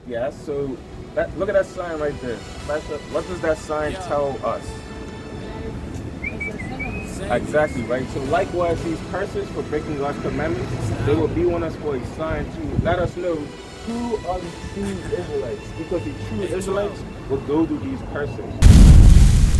Yeah, so look at that sign right there. What does that sign tell us? Exactly, right? So likewise, these curses for breaking God's commandments, they will be on us for a sign to let us know who are the true Israelites. Because the true Israelites will go through these curses.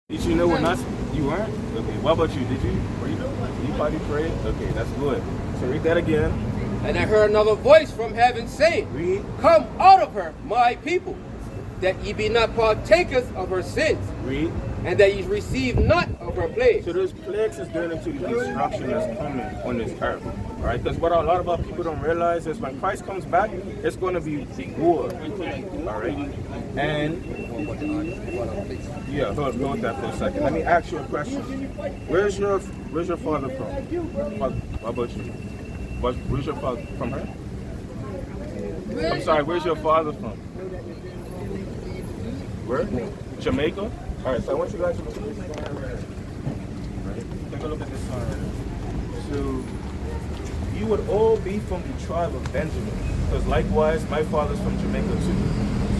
Did you know we're not? You weren't? Okay, what about you? Did you? Were you probably prayed? Okay, that's good. So read that again. And I heard another voice from heaven saying, Read. Come out of her, my people, that ye be not partakers of her sins, Read. and that ye receive not of her plagues. So those plagues is going into the destruction that's coming on this earth. Right? Because what a lot of our people don't realize is when Christ comes back, it's going to be war. All right? And yeah, hold that for a second. Let me ask you a question. Where's your father from? What about you? Where's your father from her? I'm sorry, where's your father from? Where? Jamaica? Alright, so I want you guys to look at this sign right? Take a look at this sign. So you would all be from the tribe of Benjamin. Because likewise, my father's from Jamaica too.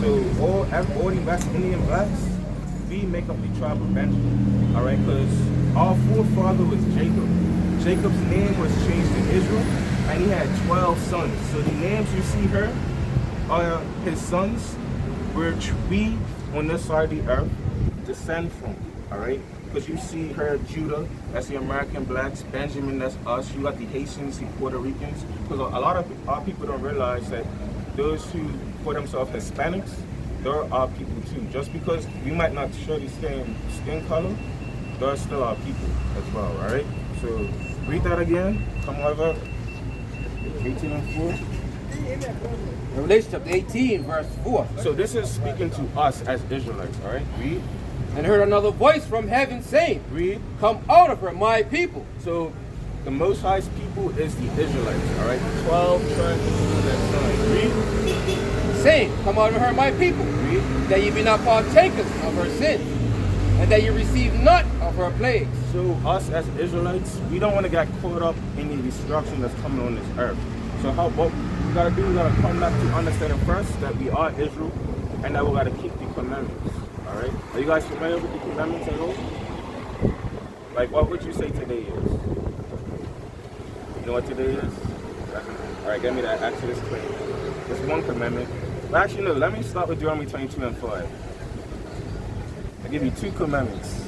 So all the West Indian blacks, we make up the tribe of Benjamin. Alright, because our forefather was Jacob. Jacob's name was changed to Israel, and he had 12 sons. So the names you see here are his sons, which we on this side of the earth descend from. Alright? Because you see here Judah, that's the American blacks, Benjamin, that's us. You got the Haitians, the Puerto Ricans. Because a lot of our people don't realize that those who call themselves Hispanics, they're our people too. Just because we might not share the same skin color, they're still our people as well, alright? So read that again. Come over. 18 and 4. Revelation chapter 18, verse 4. So this is speaking to us as Israelites, alright? Read. And heard another voice from heaven saying, Read. Come out of her, my people. So the Most High's people is the Israelites, alright? 12 tribes of that sign. Read. Saying, Come out of her, my people, Read. that ye be not partakers of her sins, and that ye receive not of her plagues. So us as Israelites, we don't want to get caught up in the destruction that's coming on this earth. So what we gotta do, we gotta come back to understanding first that we are Israel and that we gotta keep the commandments. Alright? Are you guys familiar with the commandments at all? Like what would you say today is? You know what today is? Alright, give me that Exodus 20. There's one commandment. But actually no, let me start with Deuteronomy 22 and 5. I give you two commandments.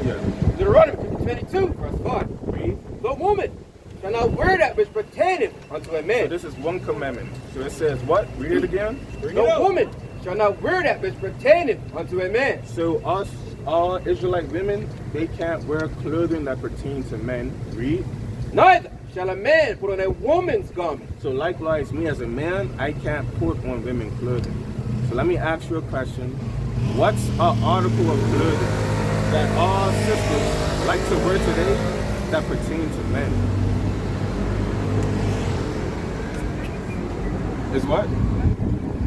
Yeah. Deuteronomy 22, verse 5. Read. The woman shall not wear that which pertaineth unto a So man. this is one commandment. So it says what? Read it again. The woman shall not wear that which pertaineth unto a man. So us, all Israelite women, they can't wear clothing that pertains to men. Read. Neither shall a man put on a woman's garment. So likewise, me as a man, I can't put on women clothing. So let me ask you a question. What's an article of clothing that all sisters like to wear today that pertain to men? Is what?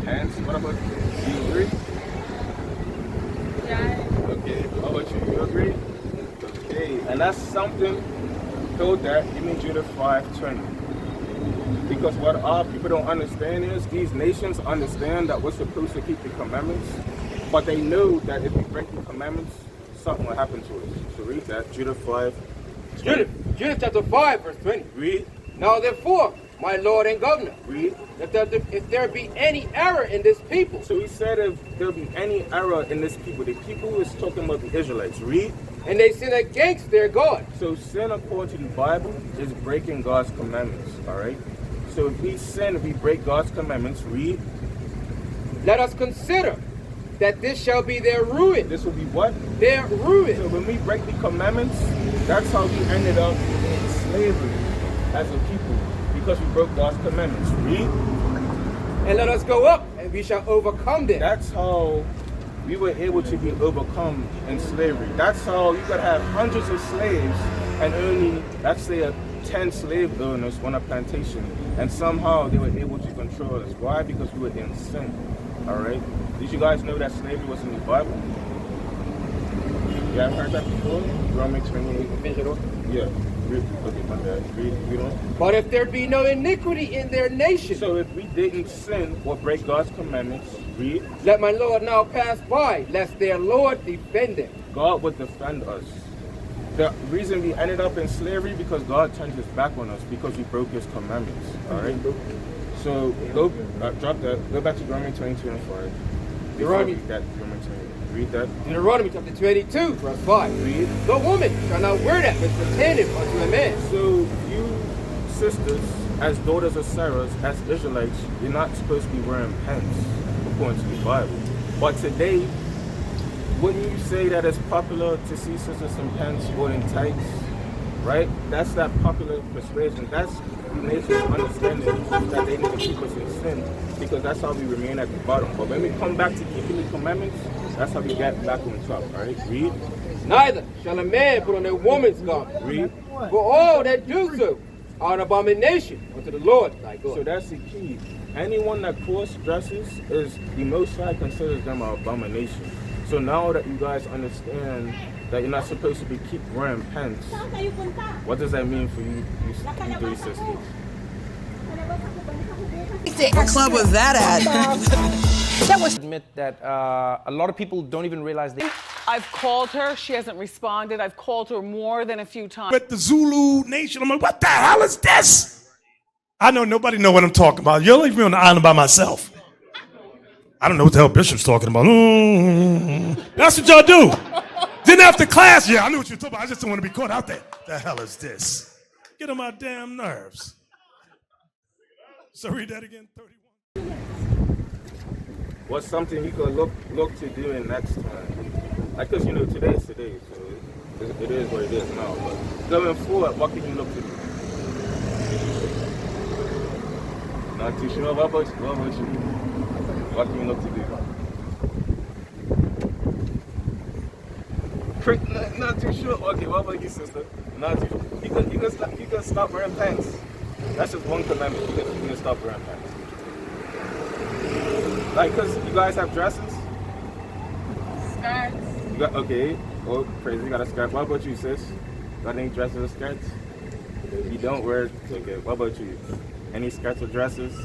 Pants? What about you? Do you agree? Yeah. Okay. How about you? You agree? Okay. And that's something told that you mean Judah 5:20. Because what our people don't understand is these nations understand that we're supposed to keep the commandments, but they know that if we break the commandments, something will happen to us. So read that, Judah 5. Judah chapter 5, verse 20. Read. Now therefore, my Lord and Governor, Read. if there be any error in this people, So he said if there be any error in this people, the people is talking about the Israelites. Read. and they sin against their God, So sin according to the Bible is breaking God's commandments. Alright? So if we sin, if we break God's commandments, read. let us consider that this shall be their ruin. This will be what? Their So ruin. when we break the commandments, that's how we ended up in slavery as a people, because we broke God's commandments. Read. And let us go up, and we shall overcome them. That's how we were able to be overcome in slavery. That's how you could have hundreds of slaves and only, let's say, 10 slave owners on a plantation, and somehow they were able to control us. Why? Because we were in sin. All right. Did you guys know that slavery was in the Bible? Yeah, I've heard that before. Romans 28. Yeah. Okay, my bad. Read on. But if there be no iniquity in their nation. So if we didn't sin or break God's commandments, read. Let my Lord now pass by, lest their Lord defend them. God would defend us. The reason we ended up in slavery because God turned his back on us because we broke his commandments. All right. So go drop that. Go back to Romans 22 and 5. Deuteronomy. Read that. Deuteronomy chapter 22, verse 5. Read. The woman shall not wear that which pertaineth unto a man. So you sisters, as daughters of Sarah, as Israelites, you're not supposed to be wearing pants according to the Bible. But today, wouldn't you say that it's popular to see sisters in pants or in tights? Right? That's that popular persuasion. That's the nation's understanding that they need to keep us in sin because that's how we remain at the bottom. But when we come back to keeping the commandments, that's how we get back on top. All right? Read. Neither shall a man put on a woman's garment. Read. For all that do so are an abomination unto the Lord thy God. So that's the key. Anyone that cross dresses is the Most High considers them an abomination. So now that you guys understand that you're not supposed to be keep wearing pants, what does that mean for you three sisters? What club was that at? That was admit that a lot of people don't even realize they. I've called her. She hasn't responded. I've called her more than a few times. With the Zulu Nation, I'm like, what the hell is this? I know nobody know what I'm talking about. You'll leave me on the island by myself. I don't know what the hell Bishop's talking about. That's what y'all do. Then after class, yeah, I knew what you were talking about. I just didn't want to be caught out there. The hell is this? Get on my damn nerves. So read that again, 31. What's something you could look to do in next time? Like, because, today is today, so it is what it is now. But going forward, what can you look to do? Not too sure. What about you? What can you look to do? Not too sure. Okay, what about you, sister? Not too sure. You can stop wearing pants. That's just one commandment. You can stop wearing pants. Like, because you guys have dresses? Skirts. Okay. Oh, crazy. You got a skirt. What about you, sis? Got any dresses or skirts? You don't wear. Okay. What about you? Any skirts or dresses?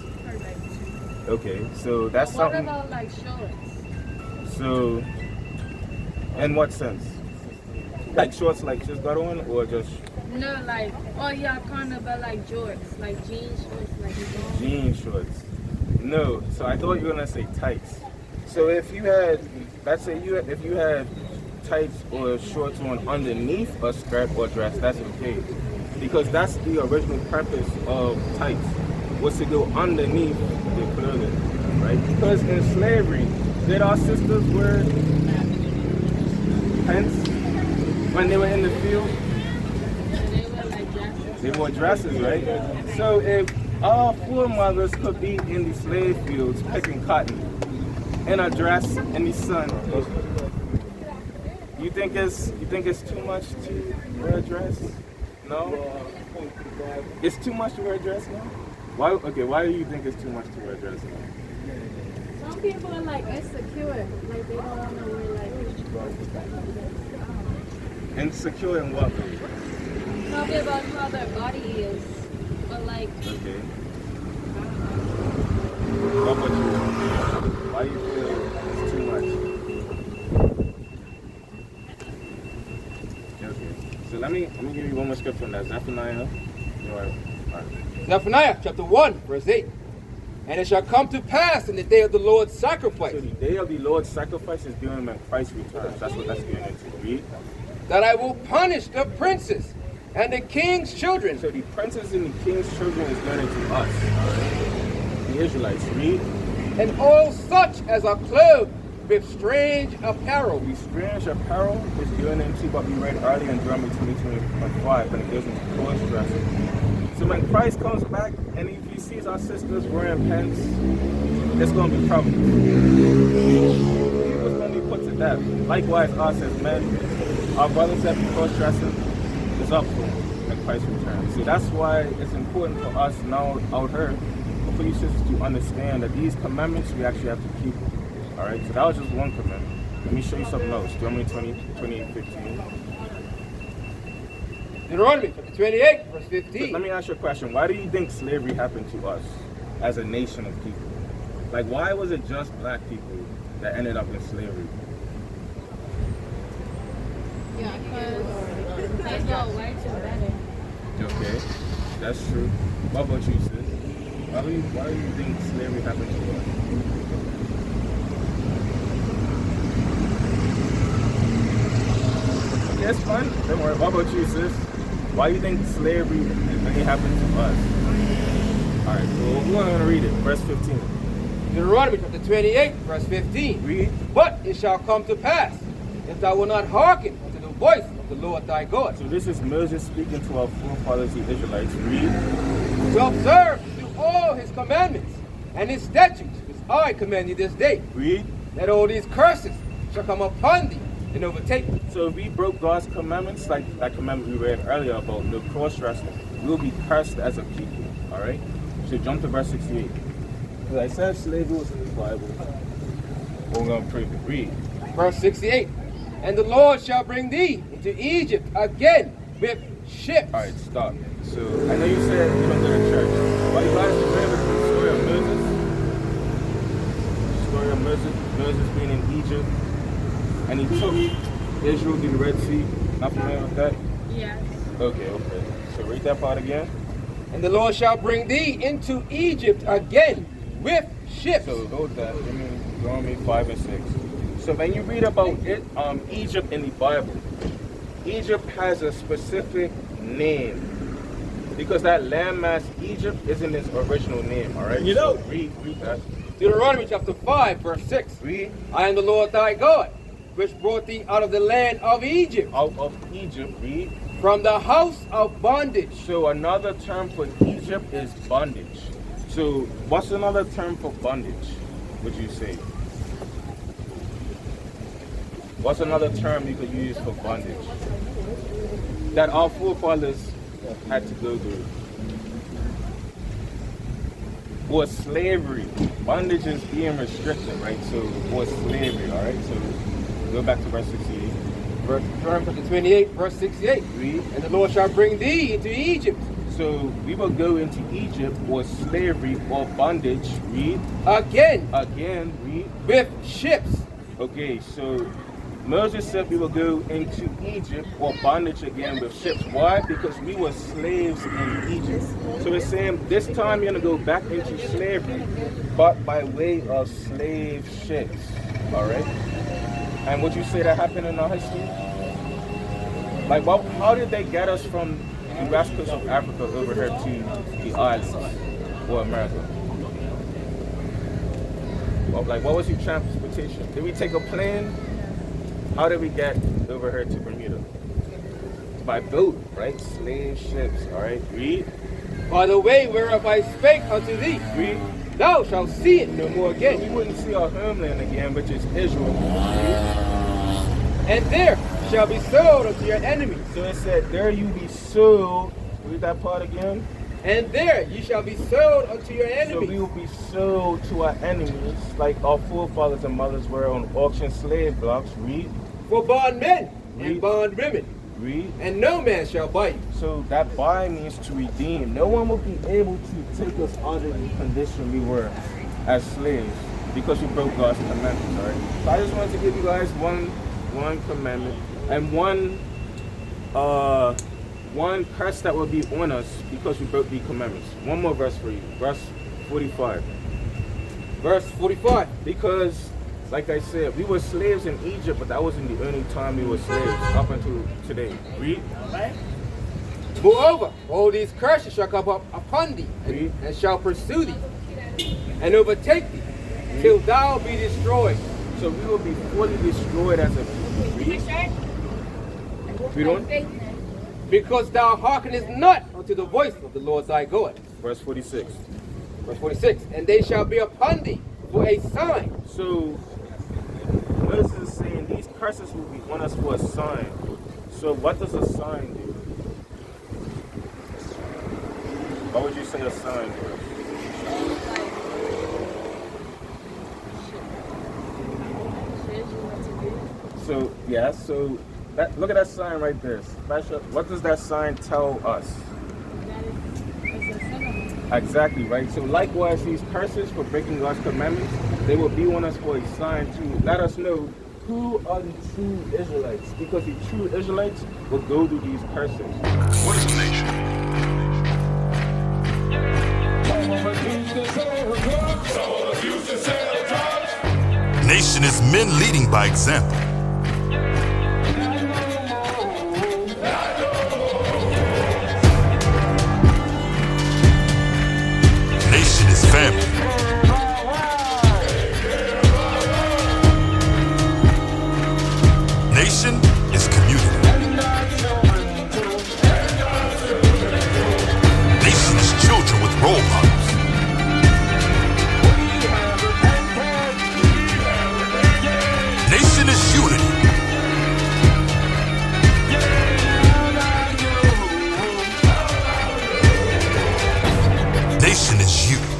Okay. So that's something. What about like shorts? So, in what sense? Like shorts, like just got on, or just? No, like, oh yeah, kind of, but like jorts, like jean shorts, like Jean shorts. No, so I thought you were gonna say tights. So if you had, let's say if you had tights or shorts on underneath a skirt or dress, that's okay, because that's the original purpose of tights, was to go underneath the clothing, right? Because in slavery, did our sisters wear pants when they were in the field? they were like dresses. They wore dresses, right? So if our foremothers could be in the slave fields picking cotton in a dress in the sun, you think it's too much to wear a dress? No? It's too much to wear a dress now? Why do you think it's too much to wear a dress now? Some people are like insecure, like they don't want to wear like. Insecure in what way? Probably about how their body is, but like. Okay. What about you? Why do you feel it's too much? Okay. So let me give you one more scripture on that. Zephaniah. Zephaniah chapter 1, verse 8. And it shall come to pass in the day of the Lord's sacrifice. So the day of the Lord's sacrifice is during when Christ returns. That's what that's getting into. Read. That I will punish the princes and the king's children. So the princes and the king's children is going into us. Right? The Israelites. Read. And all such as are clothed with strange apparel. The strange apparel is going into what we read earlier in Deuteronomy 22:5 when it goes into cross dressing. So when Christ comes back and if he sees our sisters wearing pants, it's going to be trouble. It's going to be put to death. Likewise, us as men, our brothers that be cross-dressing, is up for them. And Christ returns. See, that's why it's important for us now out here, for you sisters to understand that these commandments we actually have to keep. All right, so that was just one commandment. Let me show you something else. Deuteronomy 20:15. Deuteronomy chapter 28, verse 15. Let me ask you a question. Why do you think slavery happened to us as a nation of people? Like, why was it just black people that ended up in slavery? Yeah, because they thought whites are better. Okay, that's true. What about you, sis? Why do you think slavery happened to us? Okay, it's fine. Don't worry. What about you, sis? Why do you think slavery really happened to us? All right, so we're going to read it. Verse 15. Deuteronomy chapter 28, verse 15. Read. But it shall come to pass, if thou wilt not hearken unto the voice of the Lord thy God, So this is Moses speaking to our forefathers, the Israelites. Read. to observe to do all his commandments and his statutes, which I command you this day, Read. that all these curses shall come upon thee and overtake thee. So if we broke God's commandments, like that commandment we read earlier about no cross-dressing, we will be cursed as a people. All right. So jump to verse 68. Because I said slavery was in the Bible. We're going to prove it. Read. Verse 68. And the Lord shall bring thee into Egypt again with ships. All right, stop. So I know you said you don't go to church. But you guys remember the story of Moses? The story of Moses being in Egypt. And he took Israel through the Red Sea. Not familiar with that? Yes. Okay. So read that part again. And the Lord shall bring thee into Egypt again with ships. So hold that. Give me Deuteronomy 5 and 6. So when you read about it, Egypt in the Bible, Egypt has a specific name because that landmass Egypt isn't its original name. All right. You know. So read that. Deuteronomy chapter 5, verse 6. Read. I am the Lord thy God, which brought thee out of the land of Egypt, Out of Egypt. Read. from the house of bondage. So another term for Egypt is bondage. So what's another term for bondage, would you say? What's another term you could use for bondage that our forefathers had to go through? Or slavery. Bondage is being restricted, right? So, or slavery, all right? So go back to verse 68. Deuteronomy chapter 28, verse 68. Read. And the Lord shall bring thee into Egypt So we will go into Egypt or slavery or bondage. Read. again Again, read. with ships. Okay, so Moses said we will go into Egypt or bondage again with ships. Why? Because we were slaves in Egypt. So it's saying this time you're going to go back into slavery, but by way of slave ships. All right? And would you say that happened in our history? Like, how did they get us from the west coast of Africa over here to the islands or America? Well, like, what was your transportation? Did we take a plane? How did we get over here to Bermuda? By boat, right? Slave ships, all right? Read. By the way whereof I spake unto thee, Read. thou shalt see it no more We again. wouldn't see our homeland again, which is Israel. Read. And there shall be sold unto your enemies. So it said, there you be sold. Read that part again. And there ye shall be sold unto your So enemies. we will be sold to our enemies, like our forefathers and mothers were on auction slave blocks. Read. For bondmen Read. and bondwomen, Read. and no man shall buy you. So that buy means to redeem. No one will be able to take us out of the condition we were as slaves because we broke God's commandments, all right? So I just wanted to give you guys one commandment and one curse that will be on us because we broke the commandments. One more verse for you. Verse 45. Verse 45. Because, like I said, we were slaves in Egypt, but that wasn't the only time we were slaves up until today. Read. Moreover, all these curses shall come up upon thee, Read. and shall pursue thee, and overtake thee, till thou be destroyed. So we will be fully destroyed as a people. Read. Read on. Because thou hearkenest not unto the voice of the Lord thy God. Verse 46. Verse 46. And they shall be upon thee for a sign. So Moses is saying these curses will be on us for a sign. So what does a sign do? What would you say a sign was? So, yeah, so look at that sign right there. Special. What does that sign tell us? Exactly, right? So likewise, these curses for breaking God's commandments, they will be on us for a sign to let us know who are the true Israelites. Because the true Israelites will go through these curses. What is a nation? Nation is men leading by example. Nation is family. Nation is community. Nation is children with role models. Nation is unity. Nation is you.